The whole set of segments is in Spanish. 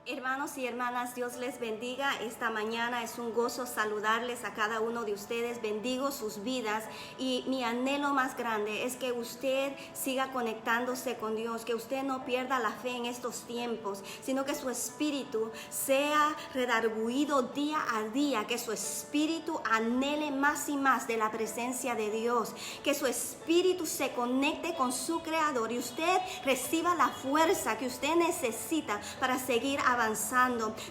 Hermanos y hermanas, Dios les bendiga. Esta mañana es un gozo saludarles a cada uno de ustedes. Bendigo sus vidas y mi anhelo más grande es que usted siga conectándose con Dios, que usted no pierda la fe en estos tiempos, sino que su espíritu sea redarguido día a día, que su espíritu anhele más y más de la presencia de Dios, que su espíritu se conecte con su Creador y usted reciba la fuerza que usted necesita para seguir avanzando.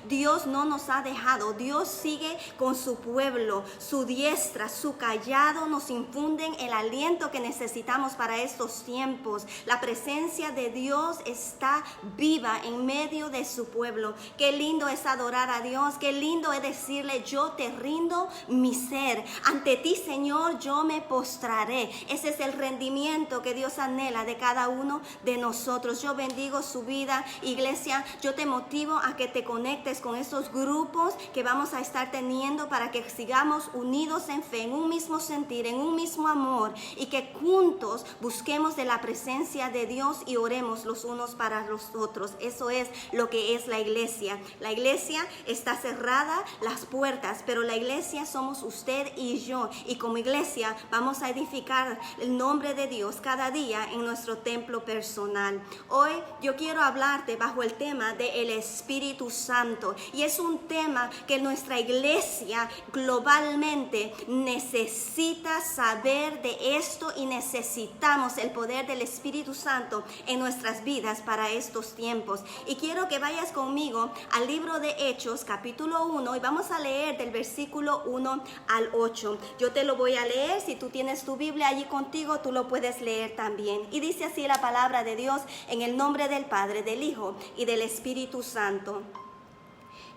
Dios no nos ha dejado. Dios sigue con su pueblo. Su diestra, su callado nos infunden el aliento que necesitamos para estos tiempos. La presencia de Dios está viva en medio de su pueblo. Qué lindo es adorar a Dios. Qué lindo es decirle: yo te rindo mi ser. Ante ti, Señor, yo me postraré. Ese es el rendimiento que Dios anhela de cada uno de nosotros. Yo bendigo su vida, iglesia. Yo te motivo a que te conectes con esos grupos que vamos a estar teniendo para que sigamos unidos en fe, en un mismo sentir, en un mismo amor, y que juntos busquemos de la presencia de Dios y oremos los unos para los otros. Eso es lo que es la iglesia. La iglesia está cerrada, las puertas, pero la iglesia somos usted y yo, y como iglesia vamos a edificar el nombre de Dios cada día en nuestro templo personal. Hoy yo quiero hablarte bajo el tema del Espíritu Santo, y es un tema que nuestra iglesia globalmente necesita saber de esto, y necesitamos el poder del Espíritu Santo en nuestras vidas para estos tiempos. Y quiero que vayas conmigo al libro de Hechos capítulo 1 y vamos a leer del versículo 1 al 8. Yo te lo voy a leer. Si tú tienes tu Biblia allí contigo, tú lo puedes leer también. Y dice así la palabra de Dios: en el nombre del Padre, del Hijo y del Espíritu Santo.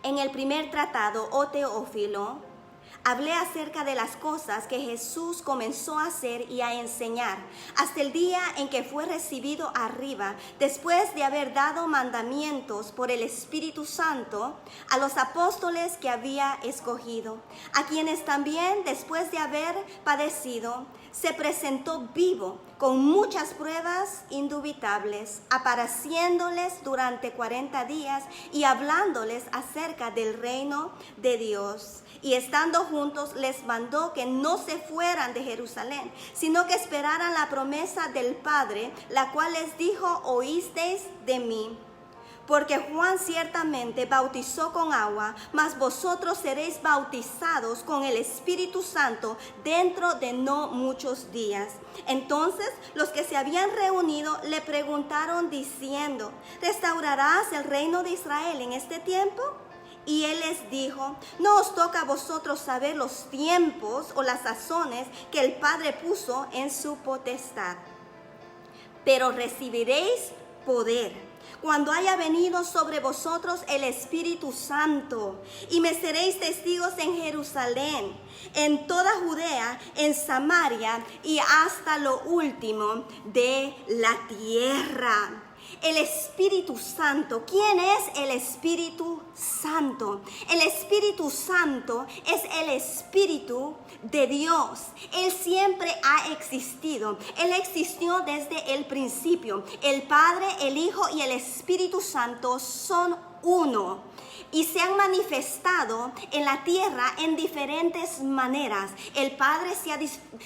En el primer tratado, oh Teófilo, hablé acerca de las cosas que Jesús comenzó a hacer y a enseñar hasta el día en que fue recibido arriba, después de haber dado mandamientos por el Espíritu Santo a los apóstoles que había escogido, a quienes también, después de haber padecido, se presentó vivo con muchas pruebas indubitables, apareciéndoles durante 40 días y hablándoles acerca del reino de Dios. Y estando juntos les mandó que no se fueran de Jerusalén, sino que esperaran la promesa del Padre, la cual les dijo: oísteis de mí. Porque Juan ciertamente bautizó con agua, mas vosotros seréis bautizados con el Espíritu Santo dentro de no muchos días. Entonces los que se habían reunido le preguntaron diciendo: ¿restaurarás el reino de Israel en este tiempo? Y él les dijo: no os toca a vosotros saber los tiempos o las sazones que el Padre puso en su potestad, pero recibiréis poder cuando haya venido sobre vosotros el Espíritu Santo, y me seréis testigos en Jerusalén, en toda Judea, en Samaria y hasta lo último de la tierra. El Espíritu Santo. ¿Quién es el Espíritu Santo? El Espíritu Santo es el Espíritu de Dios. Él siempre ha existido. Él existió desde el principio. El Padre, el Hijo y el Espíritu Santo son uno, y se han manifestado en la tierra en diferentes maneras. El Padre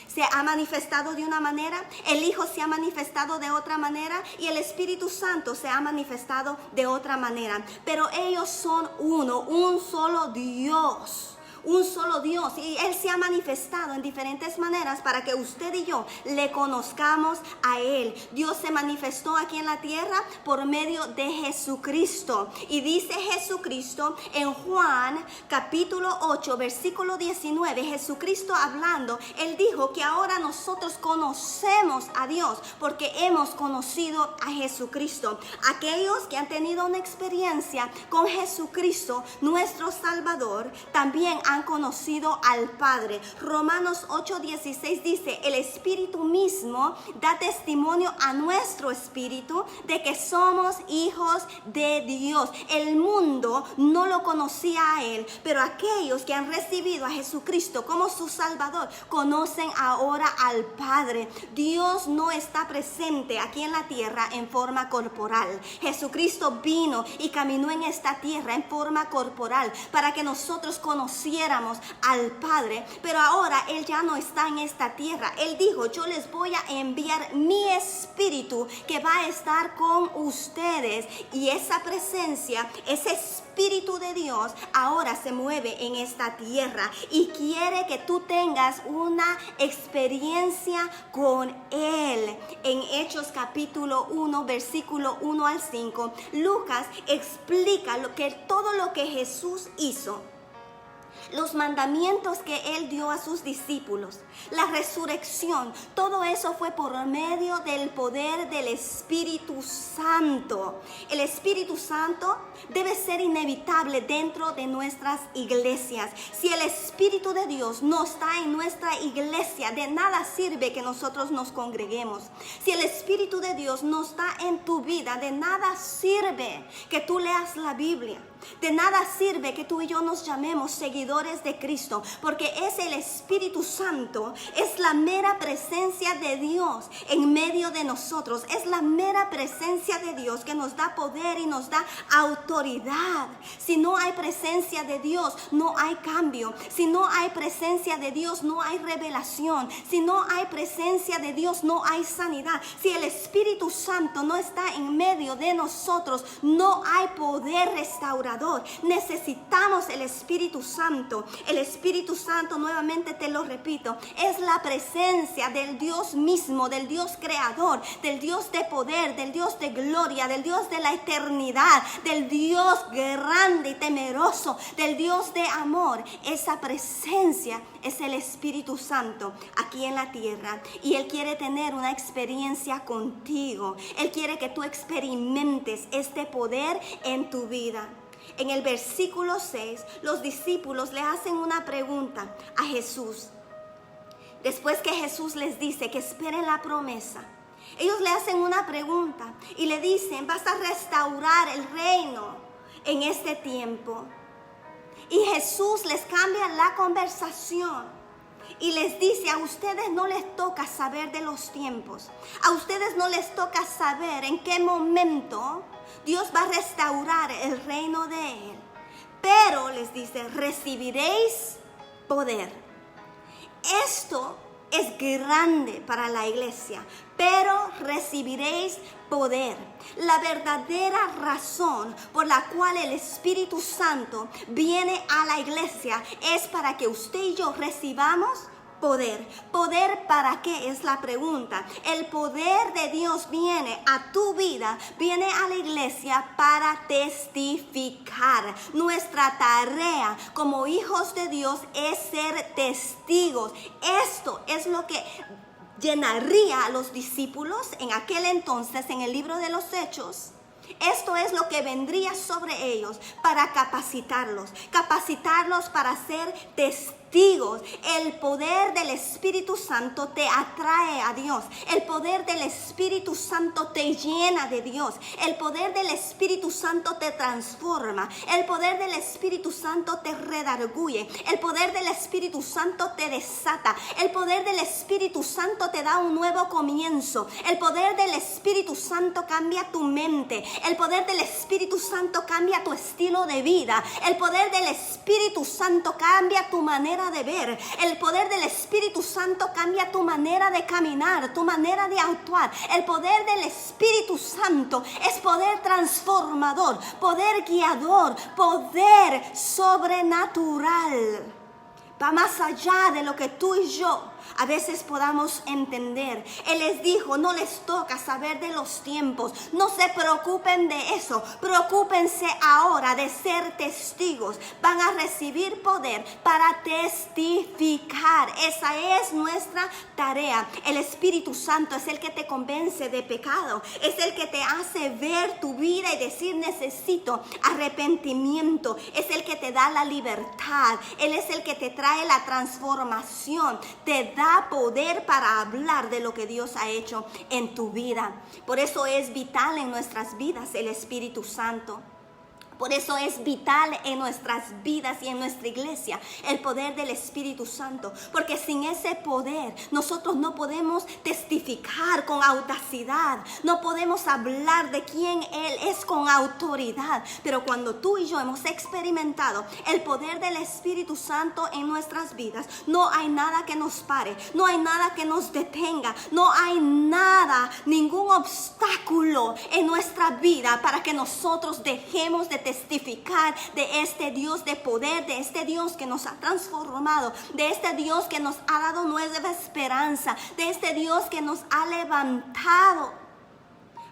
se ha manifestado de una manera, el Hijo se ha manifestado de otra manera y el Espíritu Santo se ha manifestado de otra manera. Pero ellos son uno, un solo Dios. Un solo Dios, y Él se ha manifestado en diferentes maneras para que usted y yo le conozcamos a Él. Dios se manifestó aquí en la tierra por medio de Jesucristo, y dice Jesucristo en Juan capítulo 8 versículo 19, Jesucristo hablando, Él dijo que ahora nosotros conocemos a Dios porque hemos conocido a Jesucristo. Aquellos que han tenido una experiencia con Jesucristo, nuestro Salvador, también han conocido al Padre. Romanos 8:16 dice, el Espíritu mismo da testimonio a nuestro espíritu de que somos hijos de Dios. El mundo no lo conocía a Él, pero aquellos que han recibido a Jesucristo como su Salvador conocen ahora al Padre. Dios no está presente aquí en la tierra en forma corporal. Jesucristo vino y caminó en esta tierra en forma corporal para que nosotros conociéramos al Padre, pero ahora Él ya no está en esta tierra. Él dijo, yo les voy a enviar mi espíritu que va a estar con ustedes, y esa presencia, ese Espíritu de Dios ahora se mueve en esta tierra y quiere que tú tengas una experiencia con Él. En Hechos capítulo 1, versículo 1 al 5, Lucas explica todo lo que Jesús hizo. Los mandamientos que Él dio a sus discípulos, la resurrección, todo eso fue por medio del poder del Espíritu Santo. El Espíritu Santo debe ser inevitable dentro de nuestras iglesias. Si el Espíritu de Dios no está en nuestra iglesia, de nada sirve que nosotros nos congreguemos. Si el Espíritu de Dios no está en tu vida, de nada sirve que tú leas la Biblia. De nada sirve que tú y yo nos llamemos seguidores de Cristo, porque es el Espíritu Santo, es la mera presencia de Dios en medio de nosotros, es la mera presencia de Dios que nos da poder y nos da autoridad. Si no hay presencia de Dios, no hay cambio. Si no hay presencia de Dios, no hay revelación. Si no hay presencia de Dios, no hay sanidad. Si el Espíritu Santo no está en medio de nosotros, no hay poder restaurador. Necesitamos el Espíritu Santo. El Espíritu Santo, nuevamente te lo repito, es la presencia del Dios mismo, del Dios creador, del Dios de poder, del Dios de gloria, del Dios de la eternidad, del Dios grande y temeroso, del Dios de amor. Esa presencia es el Espíritu Santo aquí en la tierra, y Él quiere tener una experiencia contigo. Él quiere que tú experimentes este poder en tu vida. En el versículo 6, los discípulos le hacen una pregunta a Jesús. Después que Jesús les dice que esperen la promesa, ellos le hacen una pregunta y le dicen, vas a restaurar el reino en este tiempo. Y Jesús les cambia la conversación y les dice, a ustedes no les toca saber de los tiempos. A ustedes no les toca saber en qué momento Dios va a restaurar el reino de Él. Pero les dice, recibiréis poder. Esto es grande para la iglesia, pero recibiréis poder. La verdadera razón por la cual el Espíritu Santo viene a la iglesia es para que usted y yo recibamos poder. ¿Poder para qué? Es la pregunta. El poder de Dios viene a tu vida, viene a la iglesia para testificar. Nuestra tarea como hijos de Dios es ser testigos. Esto es lo que llenaría a los discípulos en aquel entonces en el libro de los Hechos. Esto es lo que vendría sobre ellos para capacitarlos para ser testigos. El poder del Espíritu Santo te atrae a Dios. El poder del Espíritu Santo te llena de Dios. El poder del Espíritu Santo te transforma. El poder del Espíritu Santo te redarguye. El poder del Espíritu Santo te desata. El poder del Espíritu Santo te da un nuevo comienzo. El poder del Espíritu Santo cambia tu mente. El poder del Espíritu Santo cambia tu estilo de vida. El poder del Espíritu Santo cambia tu manera de ver. El poder del Espíritu Santo cambia tu manera de caminar, tu manera de actuar. El poder del Espíritu Santo es poder transformador, poder guiador, poder sobrenatural. Va más allá de lo que tú y yo a veces podamos entender. Él les dijo, no les toca saber de los tiempos, no se preocupen de eso, preocúpense ahora de ser testigos. Van a recibir poder para testificar. Esa es nuestra tarea. El Espíritu Santo es el que te convence de pecado, es el que te hace ver tu vida y decir necesito arrepentimiento, es el que te da la libertad, Él es el que te trae la transformación, te da poder para hablar de lo que Dios ha hecho en tu vida. Por eso es vital en nuestras vidas el Espíritu Santo. Por eso es vital en nuestras vidas y en nuestra iglesia el poder del Espíritu Santo. Porque sin ese poder nosotros no podemos testificar con audacidad. No podemos hablar de quién Él es con autoridad. Pero cuando tú y yo hemos experimentado el poder del Espíritu Santo en nuestras vidas, no hay nada que nos pare. No hay nada que nos detenga. No hay nada, ningún obstáculo en nuestra vida para que nosotros dejemos de testificar de este Dios de poder, de este Dios que nos ha transformado, de este Dios que nos ha dado nueva esperanza, de este Dios que nos ha levantado.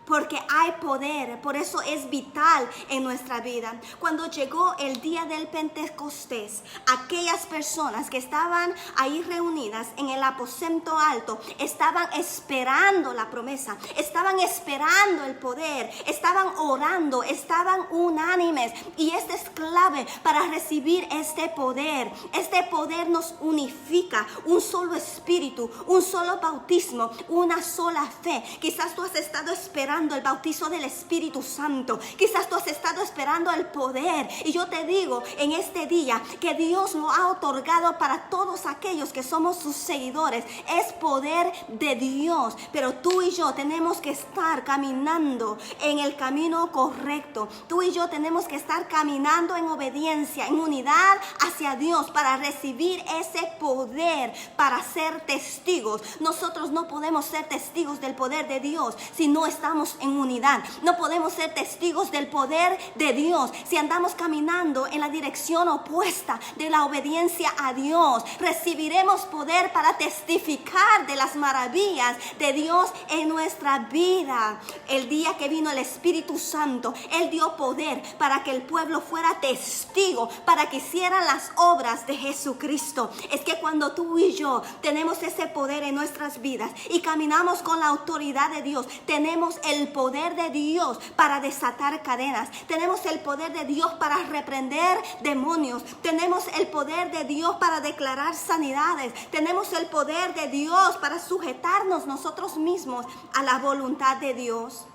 Porque hay poder, por eso es vital en nuestra vida. Cuando llegó el día del Pentecostés, aquellas personas que estaban ahí reunidas en el aposento alto, estaban esperando la promesa, estaban esperando el poder, estaban orando, estaban unánimes. Y esto es clave para recibir este poder. Este poder nos unifica, un solo espíritu, un solo bautismo, una sola fe. Quizás tú has estado esperando el bautizo del Espíritu Santo. Quizás tú has estado esperando el poder. Y yo te digo en este día que Dios lo ha otorgado para todos aquellos que somos sus seguidores. Es poder de Dios. Pero tú y yo tenemos que estar caminando en el camino correcto. Tú y yo tenemos que estar caminando en obediencia, en unidad hacia Dios para recibir ese poder, para ser testigos. Nosotros no podemos ser testigos del poder de Dios si no estamos en unidad. No podemos ser testigos del poder de Dios si andamos caminando en la dirección opuesta de la obediencia a Dios. Recibiremos poder para testificar de las maravillas de Dios en nuestra vida. El día que vino el Espíritu Santo, Él dio poder para que el pueblo fuera testigo, para que hicieran las obras de Jesucristo. Es que cuando tú y yo tenemos ese poder en nuestras vidas y caminamos con la autoridad de Dios, tenemos el poder de Dios para desatar cadenas. Tenemos el poder de Dios para reprender demonios. Tenemos el poder de Dios para declarar sanidades. Tenemos el poder de Dios para sujetarnos nosotros mismos a la voluntad de Dios.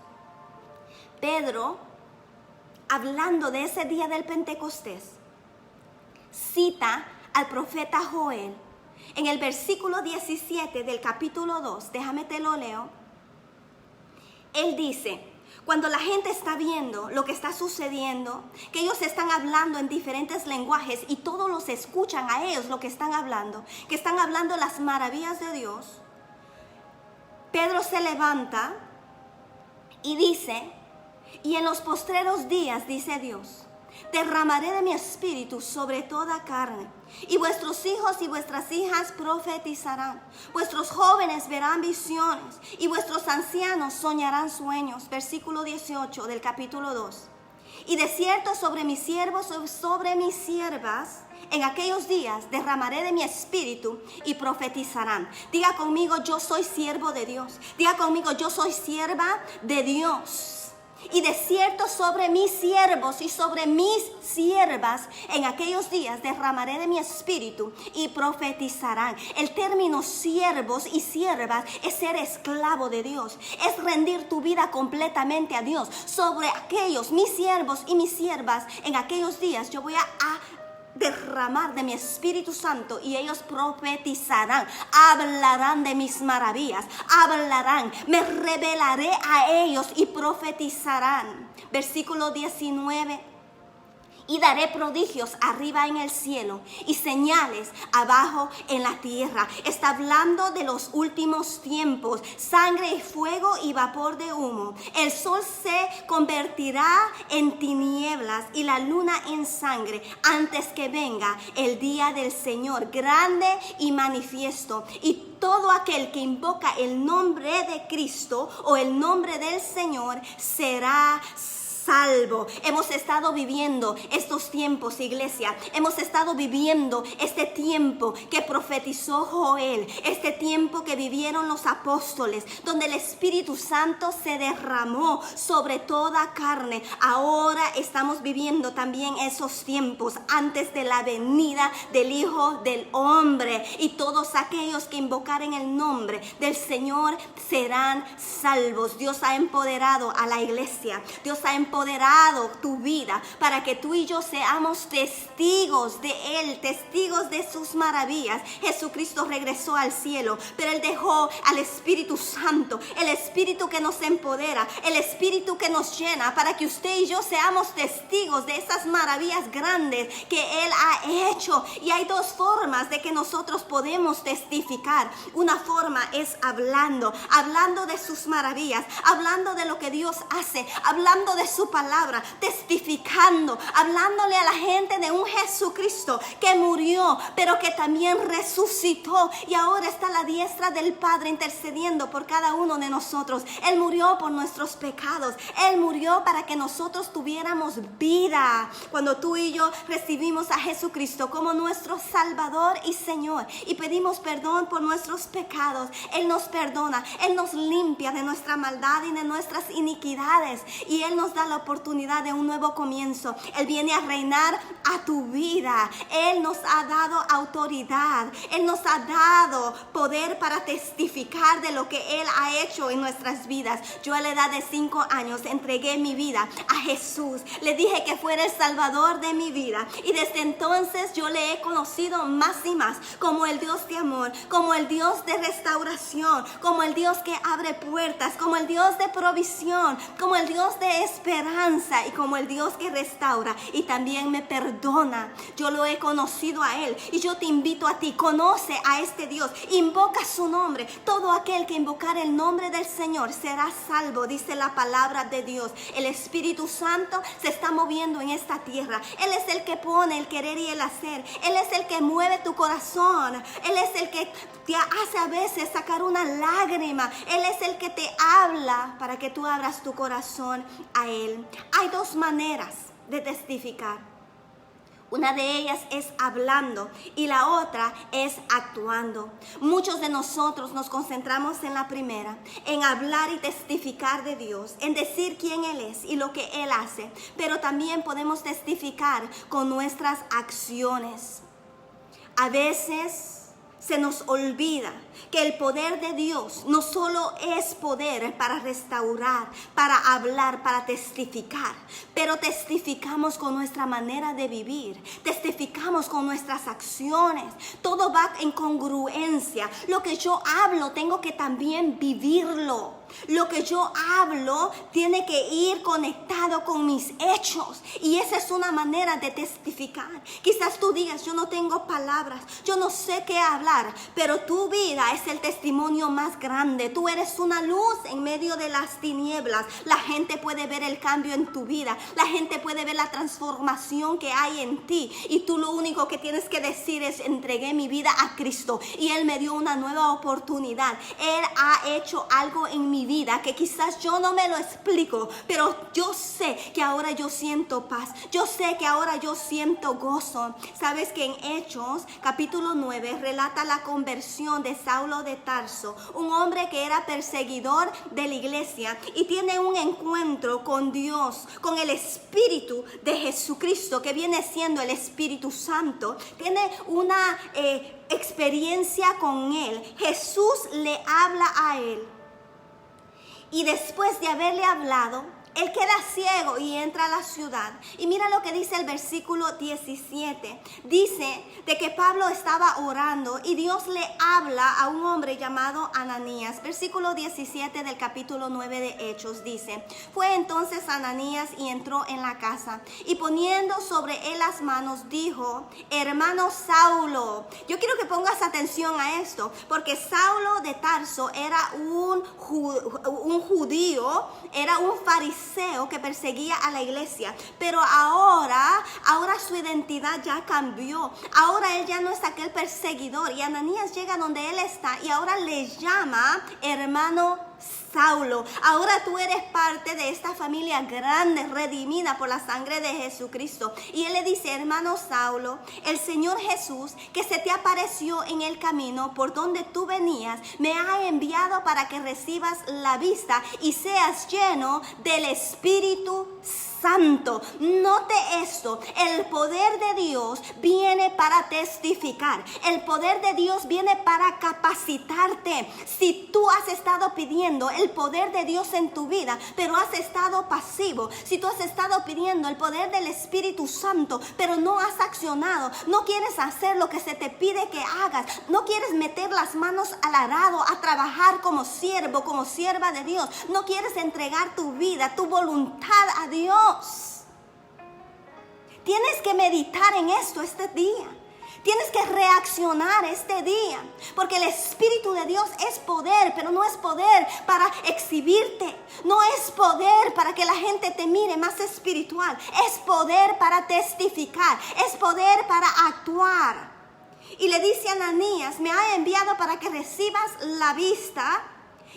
Pedro, hablando de ese día del Pentecostés, cita al profeta Joel en el versículo 17 del capítulo 2. Déjame te lo leo. Él dice, cuando la gente está viendo lo que está sucediendo, que ellos están hablando en diferentes lenguajes y todos los escuchan a ellos lo que están hablando, que están hablando las maravillas de Dios, Pedro se levanta y dice, y en los postreros días, dice Dios, derramaré de mi espíritu sobre toda carne, y vuestros hijos y vuestras hijas profetizarán, vuestros jóvenes verán visiones, y vuestros ancianos soñarán sueños. Versículo 18 del capítulo 2. Y de cierto sobre mis siervos, sobre mis siervas, en aquellos días derramaré de mi espíritu y profetizarán. Diga conmigo, yo soy siervo de Dios. Diga conmigo, yo soy sierva de Dios. Y de cierto sobre mis siervos y sobre mis siervas en aquellos días derramaré de mi espíritu y profetizarán. El término siervos y siervas es ser esclavo de Dios. Es rendir tu vida completamente a Dios. Sobre aquellos, mis siervos y mis siervas, en aquellos días yo voy a derramar de mi Espíritu Santo y ellos profetizarán, hablarán de mis maravillas, hablarán, me revelaré a ellos y profetizarán. Versículo 19. Y daré prodigios arriba en el cielo y señales abajo en la tierra. Está hablando de los últimos tiempos. Sangre y fuego y vapor de humo. El sol se convertirá en tinieblas y la luna en sangre antes que venga el día del Señor grande y manifiesto. Y todo aquel que invoca el nombre de Cristo o el nombre del Señor será salvo. Hemos estado viviendo estos tiempos, iglesia. Hemos estado viviendo este tiempo que profetizó Joel, este tiempo que vivieron los apóstoles, donde el Espíritu Santo se derramó sobre toda carne. Ahora estamos viviendo también esos tiempos antes de la venida del Hijo del Hombre, y todos aquellos que invocaren el nombre del Señor serán salvos. Dios ha empoderado a la iglesia. Dios ha empoderado tu vida para que tú y yo seamos testigos de Él, testigos de sus maravillas. Jesucristo regresó al cielo, pero Él dejó al Espíritu Santo, el Espíritu que nos empodera, el Espíritu que nos llena, para que usted y yo seamos testigos de esas maravillas grandes que Él ha hecho. Y hay dos formas de que nosotros podemos testificar. Una forma es hablando de sus maravillas, hablando de lo que Dios hace, hablando de su palabra, testificando, hablándole a la gente de un Jesucristo que murió, pero que también resucitó y ahora está a la diestra del Padre intercediendo por cada uno de nosotros. Él murió por nuestros pecados. Él murió para que nosotros tuviéramos vida. Cuando tú y yo recibimos a Jesucristo como nuestro Salvador y Señor y pedimos perdón por nuestros pecados, Él nos perdona, Él nos limpia de nuestra maldad y de nuestras iniquidades, y Él nos da la oportunidad de un nuevo comienzo. Él viene a reinar a tu vida. Él nos ha dado autoridad. Él nos ha dado poder para testificar de lo que Él ha hecho en nuestras vidas. Yo a la edad de 5 años entregué mi vida a Jesús. Le dije que fuera el Salvador de mi vida, y desde entonces yo le he conocido más y más como el Dios de amor, como el Dios de restauración, como el Dios que abre puertas, como el Dios de provisión, como el Dios de esperanza y como el Dios que restaura y también me perdona. Yo lo he conocido a Él, y yo te invito a ti, conoce a este Dios, invoca su nombre. Todo aquel que invocar el nombre del Señor será salvo, dice la palabra de Dios. El Espíritu Santo se está moviendo en esta tierra. Él es el que pone el querer y el hacer. Él es el que mueve tu corazón. Él es el que te hace a veces sacar una lágrima. Él es el que te habla para que tú abras tu corazón a Él. Hay dos maneras de testificar. Una de ellas es hablando y la otra es actuando. Muchos de nosotros nos concentramos en la primera, en hablar y testificar de Dios, en decir quién Él es y lo que Él hace. Pero también podemos testificar con nuestras acciones. A veces se nos olvida que el poder de Dios no solo es poder para restaurar, para hablar, para testificar, pero testificamos con nuestra manera de vivir, testificamos con nuestras acciones. Todo va en congruencia. Lo que yo hablo tengo que también vivirlo. Lo que yo hablo tiene que ir conectado con mis hechos, y esa es una manera de testificar. Quizás tú digas: yo no tengo palabras, yo no sé qué hablar, pero tu vida es el testimonio más grande. Tú eres una luz en medio de las tinieblas. La gente puede ver el cambio en tu vida, la gente puede ver la transformación que hay en ti, y tú lo único que tienes que decir es: entregué mi vida a Cristo y Él me dio una nueva oportunidad. Él ha hecho algo en mi vida que quizás yo no me lo explico, pero yo sé que ahora yo siento paz, yo sé que ahora yo siento gozo. Sabes que en Hechos capítulo 9 relata la conversión de Saulo de Tarso, un hombre que era perseguidor de la iglesia, y tiene un encuentro con Dios, con el Espíritu de Jesucristo, que viene siendo el Espíritu Santo. Tiene una experiencia con Él. Jesús le habla a él, y después de haberle hablado, él queda ciego y entra a la ciudad. Y mira lo que dice el versículo 17. Dice de que Pablo estaba orando y Dios le habla a un hombre llamado Ananías. Versículo 17 del capítulo 9 de Hechos dice: fue entonces Ananías y entró en la casa, y poniendo sobre él las manos dijo: hermano Saulo. Yo quiero que pongas atención a esto, porque Saulo de Tarso era un judío, era un fariseo fariseo que perseguía a la iglesia, pero ahora su identidad ya cambió. Ahora él ya no es aquel perseguidor, y Ananías llega donde él está y ahora le llama hermano Saulo. Ahora tú eres parte de esta familia grande, redimida por la sangre de Jesucristo. Y él le dice: hermano Saulo, el Señor Jesús, que se te apareció en el camino por donde tú venías, me ha enviado para que recibas la vista y seas lleno del Espíritu Santo. Note esto: el poder de Dios viene para testificar. El poder de Dios viene para capacitarte. Si tú has estado pidiendo el poder de Dios en tu vida, pero has estado pasivo, si tú has estado pidiendo el poder del Espíritu Santo, pero no has accionado, no quieres hacer lo que se te pide que hagas, no quieres meter las manos al arado a trabajar como siervo, como sierva de Dios, no quieres entregar tu vida, tu voluntad a Dios, tienes que meditar en esto este día. Tienes que reaccionar este día, porque el Espíritu de Dios es poder, pero no es poder para exhibirte, no es poder para que la gente te mire más espiritual, es poder para testificar, es poder para actuar. Y le dice a Ananías: me ha enviado para que recibas la vista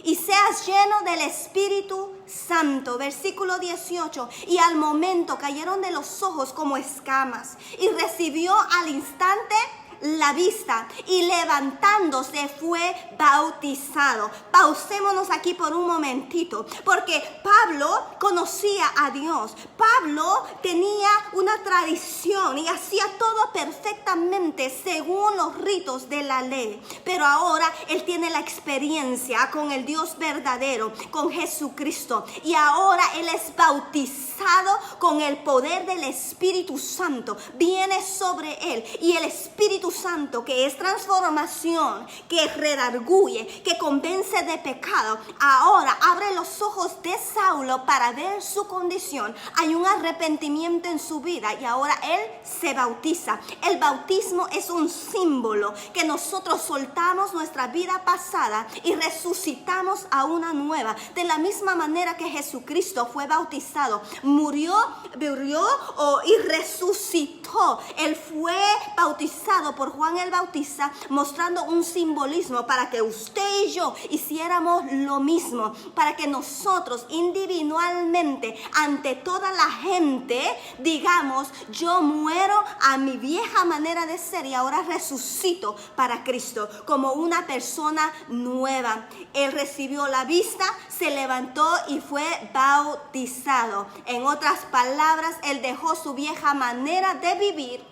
y seas lleno del Espíritu Santo. Versículo 18: y al momento cayeron de los ojos como escamas, y recibió al instante la vista, y levantándose fue bautizado. Pausémonos aquí por un momentito, porque Pablo conocía a Dios. Pablo tenía una tradición y hacía todo perfectamente según los ritos de la ley, pero ahora él tiene la experiencia con el Dios verdadero, con Jesucristo, y ahora él es bautizado con el poder del Espíritu Santo. Viene sobre él, y el Espíritu Santo, que es transformación, que redarguye, que convence de pecado, ahora abre los ojos de Saulo para ver su condición. Hay un arrepentimiento en su vida y ahora él se bautiza. El bautismo es un símbolo que nosotros soltamos nuestra vida pasada y resucitamos a una nueva. De la misma manera que Jesucristo fue bautizado, murió y resucitó. Él fue bautizado por Juan el Bautista, mostrando un simbolismo para que usted y yo hiciéramos lo mismo, para que nosotros individualmente ante toda la gente digamos: yo muero a mi vieja manera de ser y ahora resucito para Cristo como una persona nueva. Él recibió la vista, se levantó y fue bautizado. En otras palabras, él dejó su vieja manera de vivir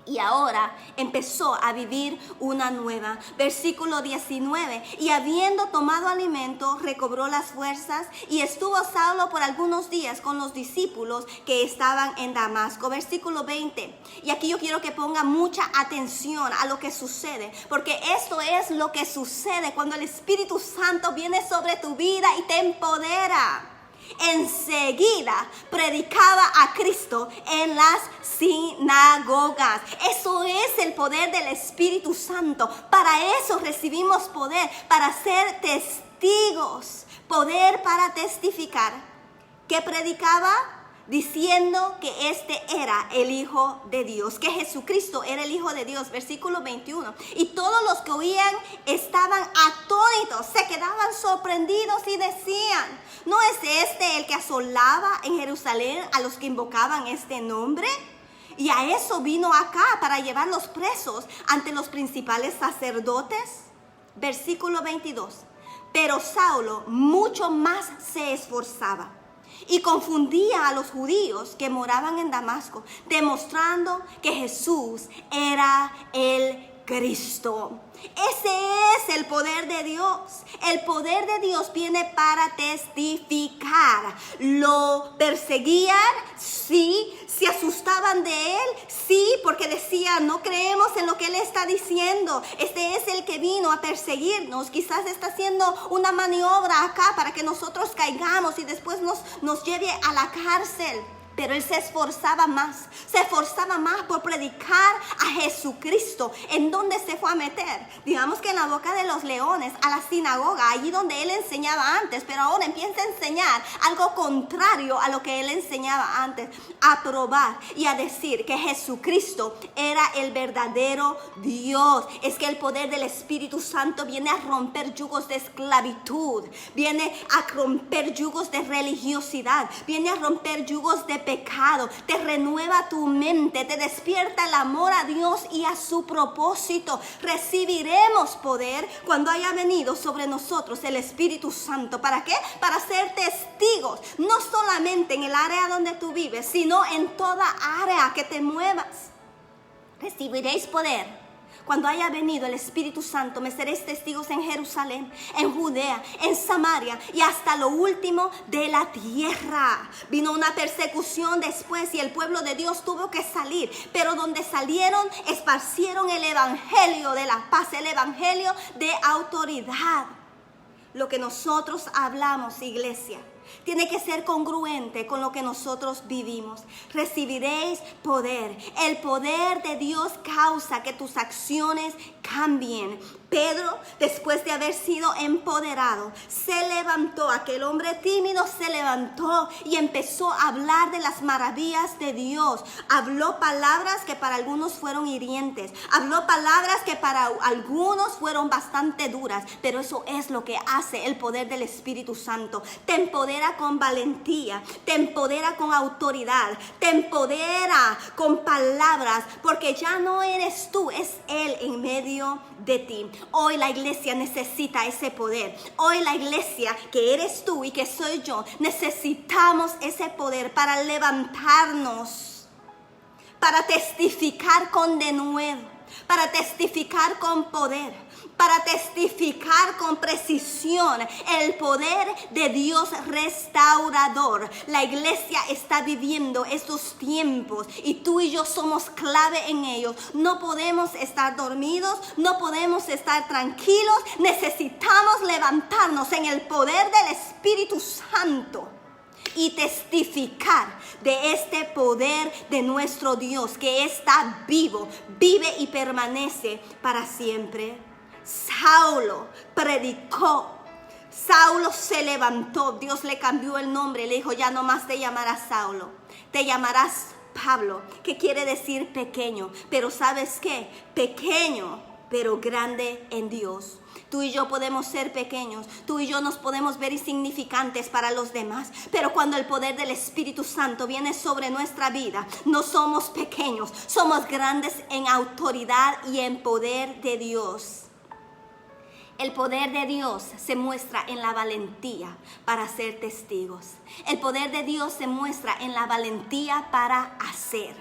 y ahora empezó a vivir una nueva. Versículo 19: y habiendo tomado alimento, recobró las fuerzas, y estuvo Saulo por algunos días con los discípulos que estaban en Damasco. Versículo 20. Y aquí yo quiero que ponga mucha atención a lo que sucede, porque esto es lo que sucede cuando el Espíritu Santo viene sobre tu vida y te empodera. Enseguida predicaba a Cristo en las sinagogas. Eso es el poder del Espíritu Santo. Para eso recibimos poder, para ser testigos, poder para testificar. ¿Qué predicaba? Diciendo que este era el Hijo de Dios, que Jesucristo era el Hijo de Dios. Versículo 21. Y todos los que oían estaban atónitos, se quedaban sorprendidos y decían: ¿no es este el que asolaba en Jerusalén a los que invocaban este nombre? Y a eso vino acá, para llevarlos presos ante los principales sacerdotes. Versículo 22. Pero Saulo mucho más se esforzaba y confundía a los judíos que moraban en Damasco, demostrando que Jesús era el Cristo. Ese es el poder de Dios. El poder de Dios viene para testificar. Lo perseguían, sí. Se asustaban de él, sí, porque decían: no creemos en lo que él está diciendo. Este es el que vino a perseguirnos. Quizás está haciendo una maniobra acá para que nosotros caigamos y después nos lleve a la cárcel. Pero él se esforzaba más por predicar a Jesucristo. ¿En dónde se fue a meter? Digamos que en la boca de los leones, a la sinagoga, allí donde él enseñaba antes, pero ahora empieza a enseñar algo contrario a lo que él enseñaba antes, a probar y a decir que Jesucristo era el verdadero Dios. Es que el poder del Espíritu Santo viene a romper yugos de esclavitud, viene a romper yugos de religiosidad, viene a romper yugos de pecado, te renueva tu mente, te despierta el amor a Dios y a su propósito. Recibiremos poder cuando haya venido sobre nosotros el Espíritu Santo. ¿Para qué? Para ser testigos, no solamente en el área donde tú vives, sino en toda área que te muevas. Recibiréis poder cuando haya venido el Espíritu Santo. Me seréis testigos en Jerusalén, en Judea, en Samaria y hasta lo último de la tierra. Vino una persecución después y el pueblo de Dios tuvo que salir. Pero donde salieron, esparcieron el evangelio de la paz, el evangelio de autoridad. Lo que nosotros hablamos, iglesia, tiene que ser congruente con lo que nosotros vivimos. Recibiréis poder. El poder de Dios causa que tus acciones cambien. Pedro, después de haber sido empoderado, se levantó. Aquel hombre tímido se levantó y empezó a hablar de las maravillas de Dios. Habló palabras que para algunos fueron hirientes. Habló palabras que para algunos fueron bastante duras. Pero eso es lo que hace el poder del Espíritu Santo. Te empodera con valentía, te empodera con autoridad, te empodera con palabras, porque ya no eres tú, es Él en medio de ti. Hoy la iglesia necesita ese poder. Hoy la iglesia, que eres tú y que soy yo, necesitamos ese poder para levantarnos, para testificar con denuedo, para testificar con poder, para testificar con precisión el poder de Dios restaurador. La iglesia está viviendo estos tiempos y tú y yo somos clave en ellos. No podemos estar dormidos, no podemos estar tranquilos. Necesitamos levantarnos en el poder del Espíritu Santo y testificar de este poder de nuestro Dios que está vivo, vive y permanece para siempre. Saulo predicó, Saulo se levantó, Dios le cambió el nombre, le dijo: ya no más te llamarás Saulo, te llamarás Pablo, que quiere decir pequeño. Pero ¿sabes qué? Pequeño, pero grande en Dios. Tú y yo podemos ser pequeños, tú y yo nos podemos ver insignificantes para los demás, pero cuando el poder del Espíritu Santo viene sobre nuestra vida, no somos pequeños, somos grandes en autoridad y en poder de Dios. El poder de Dios se muestra en la valentía para ser testigos. El poder de Dios se muestra en la valentía para hacer.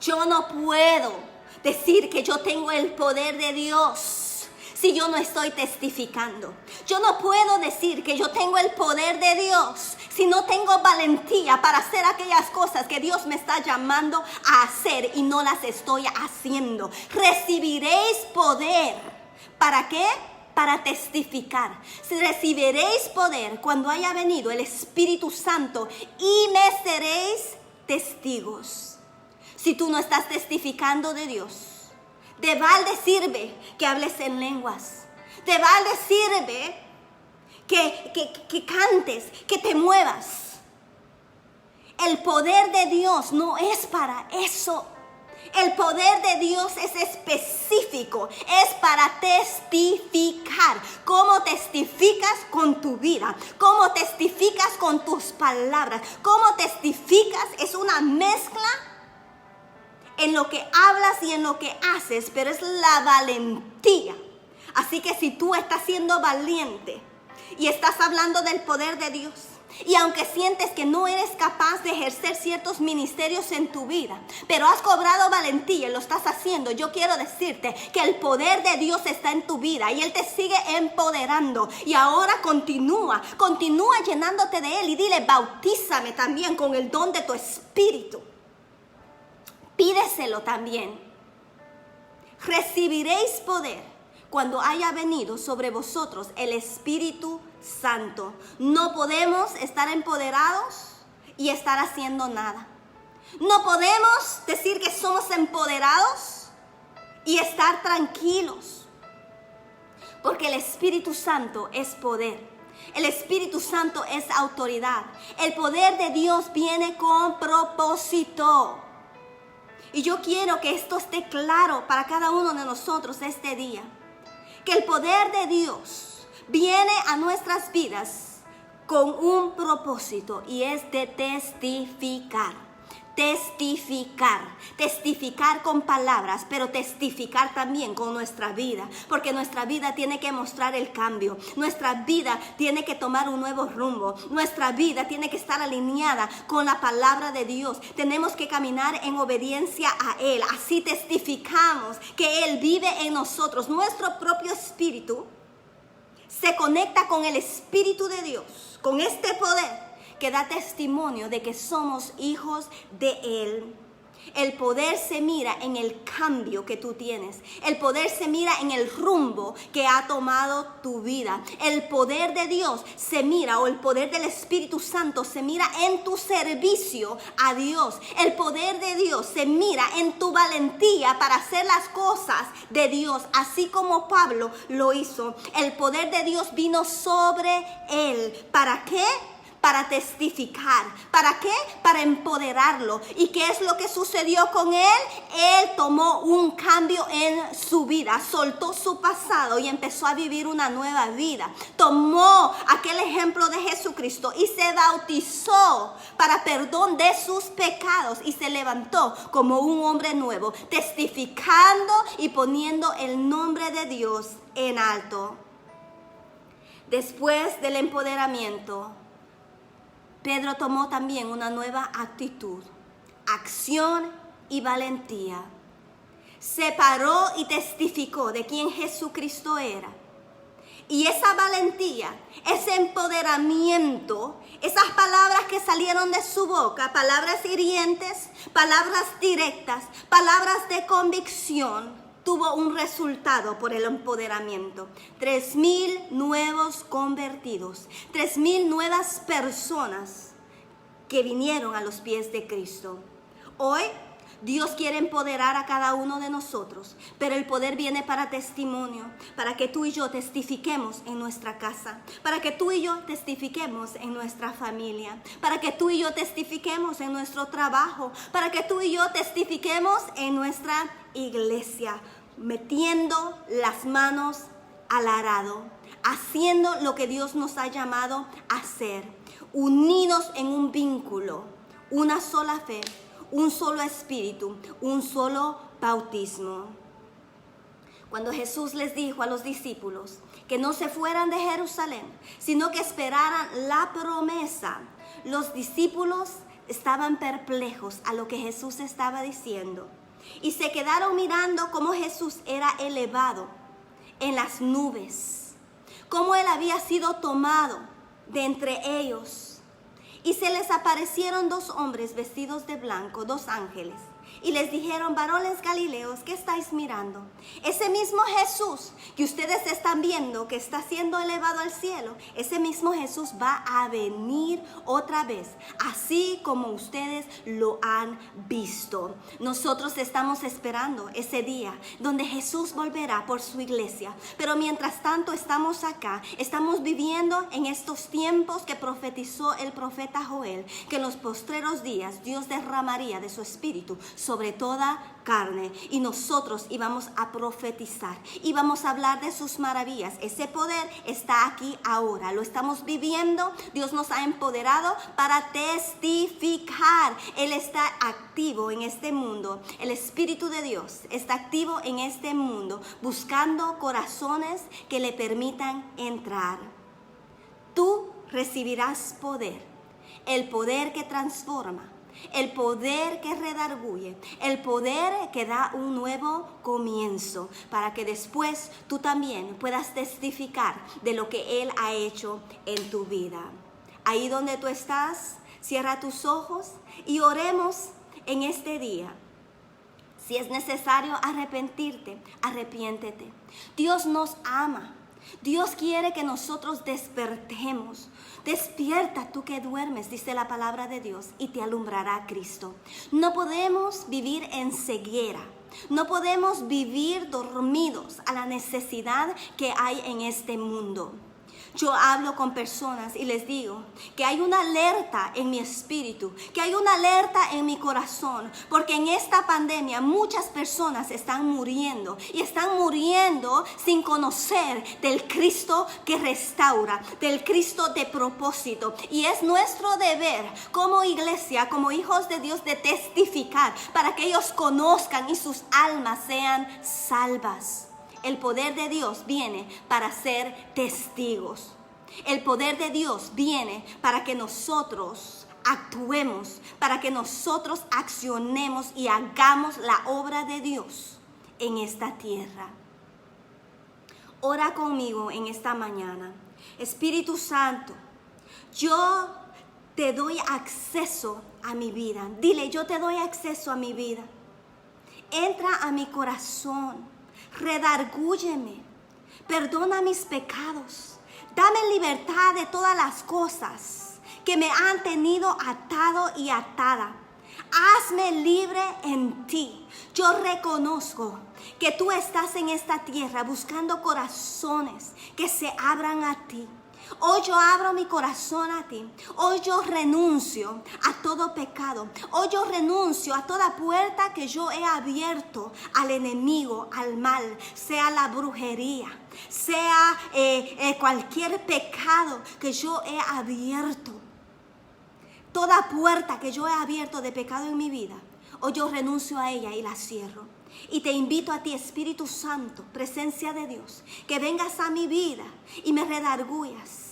Yo no puedo decir que yo tengo el poder de Dios si yo no estoy testificando. Yo no puedo decir que yo tengo el poder de Dios si no tengo valentía para hacer aquellas cosas que Dios me está llamando a hacer y no las estoy haciendo. Recibiréis poder. ¿Para qué? Para testificar. Recibiréis poder cuando haya venido el Espíritu Santo y me seréis testigos. Si tú no estás testificando de Dios, de balde sirve que hables en lenguas. De balde sirve que cantes, que te muevas. El poder de Dios no es para eso. El poder de Dios es específico, es para testificar. ¿Cómo testificas con tu vida? ¿Cómo testificas con tus palabras? ¿Cómo testificas? Es una mezcla en lo que hablas y en lo que haces, pero es la valentía. Así que si tú estás siendo valiente y estás hablando del poder de Dios, y aunque sientes que no eres capaz de ejercer ciertos ministerios en tu vida, pero has cobrado valentía y lo estás haciendo, yo quiero decirte que el poder de Dios está en tu vida y Él te sigue empoderando. Y ahora continúa llenándote de Él y dile: bautízame también con el don de tu Espíritu. Pídeselo también. Recibiréis poder cuando haya venido sobre vosotros el Espíritu Santo. No podemos estar empoderados y estar haciendo nada. No podemos decir que somos empoderados y estar tranquilos, porque el Espíritu Santo es poder. El Espíritu Santo es autoridad. El poder de Dios viene con propósito. Y yo quiero que esto esté claro para cada uno de nosotros este día. Que el poder de Dios viene a nuestras vidas con un propósito, y es de testificar. Testificar con palabras, pero testificar también con nuestra vida, porque nuestra vida tiene que mostrar el cambio, nuestra vida tiene que tomar un nuevo rumbo, nuestra vida tiene que estar alineada con la palabra de Dios. Tenemos que caminar en obediencia a Él. Así testificamos que Él vive en nosotros. Nuestro propio espíritu se conecta con el Espíritu de Dios, con este poder que da testimonio de que somos hijos de Él. El poder se mira en el cambio que tú tienes. El poder se mira en el rumbo que ha tomado tu vida. El poder de Dios se mira, o el poder del Espíritu Santo se mira en tu servicio a Dios. El poder de Dios se mira en tu valentía para hacer las cosas de Dios, así como Pablo lo hizo. El poder de Dios vino sobre él. ¿Para qué? Para testificar. ¿Para qué? Para empoderarlo. ¿Y qué es lo que sucedió con él? Él tomó un cambio en su vida, soltó su pasado y empezó a vivir una nueva vida. Tomó aquel ejemplo de Jesucristo y se bautizó para perdón de sus pecados y se levantó como un hombre nuevo, testificando y poniendo el nombre de Dios en alto. Después del empoderamiento, Pedro tomó también una nueva actitud, acción y valentía. Se paró y testificó de quién Jesucristo era. Y esa valentía, ese empoderamiento, esas palabras que salieron de su boca, palabras hirientes, palabras directas, palabras de convicción, tuvo un resultado por el empoderamiento. 3,000 nuevos convertidos, 3,000 nuevas personas que vinieron a los pies de Cristo. Hoy Dios quiere empoderar a cada uno de nosotros, pero el poder viene para testimonio, para que tú y yo testifiquemos en nuestra casa, para que tú y yo testifiquemos en nuestra familia, para que tú y yo testifiquemos en nuestro trabajo, para que tú y yo testifiquemos en nuestra iglesia, metiendo las manos al arado, haciendo lo que Dios nos ha llamado a hacer, unidos en un vínculo, una sola fe, un solo espíritu, un solo bautismo. Cuando Jesús les dijo a los discípulos que no se fueran de Jerusalén, sino que esperaran la promesa, los discípulos estaban perplejos a lo que Jesús estaba diciendo. Y se quedaron mirando cómo Jesús era elevado en las nubes, cómo Él había sido tomado de entre ellos. Y se les aparecieron 2 hombres vestidos de blanco, 2 ángeles. Y les dijeron: varones galileos, ¿qué estáis mirando? Ese mismo Jesús que ustedes están viendo, que está siendo elevado al cielo, ese mismo Jesús va a venir otra vez, así como ustedes lo han visto. Nosotros estamos esperando ese día donde Jesús volverá por su iglesia. Pero mientras tanto estamos acá, estamos viviendo en estos tiempos que profetizó el profeta Joel, que en los postreros días Dios derramaría de su espíritu sobre toda carne, y nosotros íbamos a profetizar, íbamos a hablar de sus maravillas. Ese poder está aquí ahora, lo estamos viviendo. Dios nos ha empoderado para testificar. Él está activo en este mundo, el Espíritu de Dios está activo en este mundo, buscando corazones que le permitan entrar. Tú recibirás poder, el poder que transforma, el poder que redarguye, el poder que da un nuevo comienzo, para que después tú también puedas testificar de lo que Él ha hecho en tu vida. Ahí donde tú estás, cierra tus ojos y oremos en este día. Si es necesario arrepentirte, arrepiéntete. Dios nos ama. Dios quiere que nosotros despertemos. Despierta tú que duermes, dice la palabra de Dios, y te alumbrará Cristo. No podemos vivir en ceguera. No podemos vivir dormidos a la necesidad que hay en este mundo. Yo hablo con personas y les digo que hay una alerta en mi espíritu, que hay una alerta en mi corazón, porque en esta pandemia muchas personas están muriendo y están muriendo sin conocer del Cristo que restaura, del Cristo de propósito. Y es nuestro deber como iglesia, como hijos de Dios, de testificar para que ellos conozcan y sus almas sean salvas. El poder de Dios viene para ser testigos. El poder de Dios viene para que nosotros actuemos, para que nosotros accionemos y hagamos la obra de Dios en esta tierra. Ora conmigo en esta mañana. Espíritu Santo, yo te doy acceso a mi vida. Dile, yo te doy acceso a mi vida. Entra a mi corazón. Redargúyeme, perdona mis pecados, dame libertad de todas las cosas que me han tenido atado y atada. Hazme libre en ti. Yo reconozco que tú estás en esta tierra buscando corazones que se abran a ti. Hoy yo abro mi corazón a ti. Hoy yo renuncio a todo pecado. Hoy yo renuncio a toda puerta que yo he abierto al enemigo, al mal, sea la brujería, sea cualquier pecado que yo he abierto. Toda puerta que yo he abierto de pecado en mi vida, hoy yo renuncio a ella y la cierro. Y te invito a ti, Espíritu Santo, presencia de Dios, que vengas a mi vida y me redarguyas.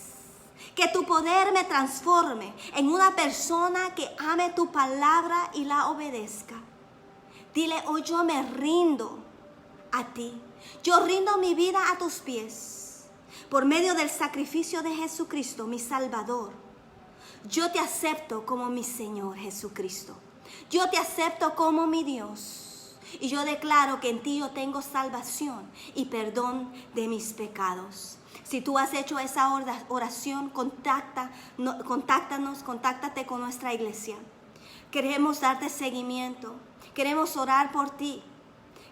Que tu poder me transforme en una persona que ame tu palabra y la obedezca. Dile, hoy yo me rindo a ti. Yo rindo mi vida a tus pies. Por medio del sacrificio de Jesucristo, mi Salvador. Yo te acepto como mi Señor Jesucristo. Yo te acepto como mi Dios. Y yo declaro que en ti yo tengo salvación y perdón de mis pecados. Si tú has hecho esa oración, contáctate con nuestra iglesia. Queremos darte seguimiento. Queremos orar por ti.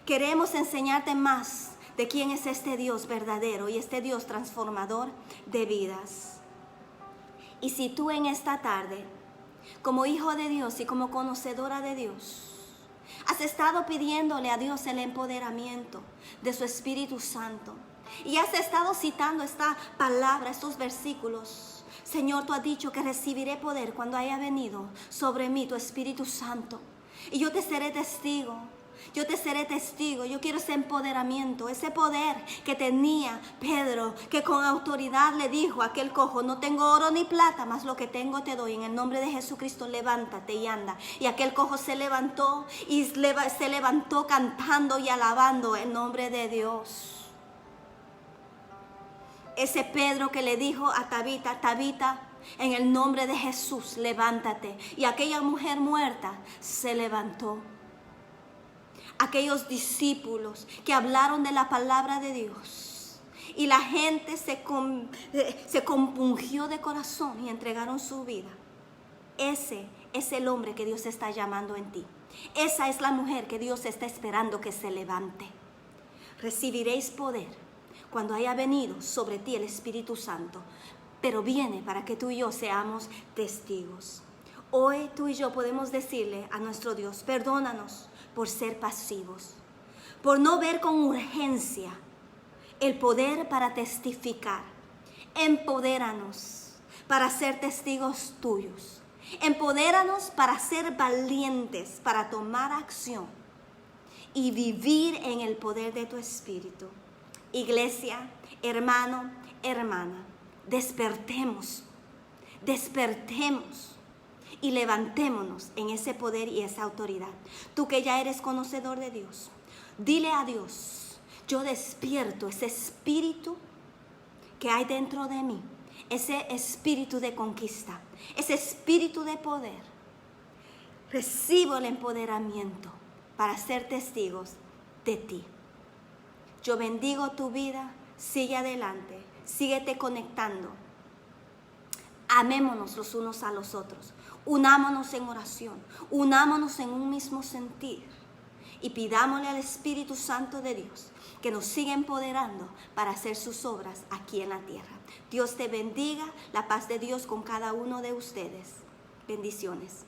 Queremos enseñarte más de quién es este Dios verdadero y este Dios transformador de vidas. Y si tú en esta tarde, como hijo de Dios y como conocedora de Dios, has estado pidiéndole a Dios el empoderamiento de su Espíritu Santo y has estado citando esta palabra, estos versículos. Señor, tú has dicho que recibiré poder cuando haya venido sobre mí tu Espíritu Santo. Y yo te seré testigo. Yo te seré testigo. Yo quiero ese empoderamiento, ese poder que tenía Pedro, que con autoridad le dijo a aquel cojo, no tengo oro ni plata, mas lo que tengo te doy. En el nombre de Jesucristo, levántate y anda. Y aquel cojo se levantó y se levantó cantando y alabando el nombre de Dios. Ese Pedro que le dijo a Tabita, Tabita, en el nombre de Jesús, levántate. Y aquella mujer muerta se levantó. Aquellos discípulos que hablaron de la palabra de Dios y la gente se compungió de corazón y entregaron su vida. Ese es el hombre que Dios está llamando en ti. Esa es la mujer que Dios está esperando que se levante. Recibiréis poder cuando haya venido sobre ti el Espíritu Santo, pero viene para que tú y yo seamos testigos. Hoy tú y yo podemos decirle a nuestro Dios, perdónanos por ser pasivos, por no ver con urgencia el poder para testificar. Empodéranos para ser testigos tuyos. Empodéranos para ser valientes, para tomar acción y vivir en el poder de tu Espíritu. Iglesia, hermano, hermana, despertemos y levantémonos en ese poder y esa autoridad. Tú que ya eres conocedor de Dios, dile a Dios, yo despierto ese espíritu que hay dentro de mí, ese espíritu de conquista, ese espíritu de poder. Recibo el empoderamiento para ser testigos de ti. Yo bendigo tu vida, sigue adelante, síguete conectando. Amémonos los unos a los otros, unámonos en oración, unámonos en un mismo sentir y pidámosle al Espíritu Santo de Dios que nos siga empoderando para hacer sus obras aquí en la tierra. Dios te bendiga, la paz de Dios con cada uno de ustedes. Bendiciones.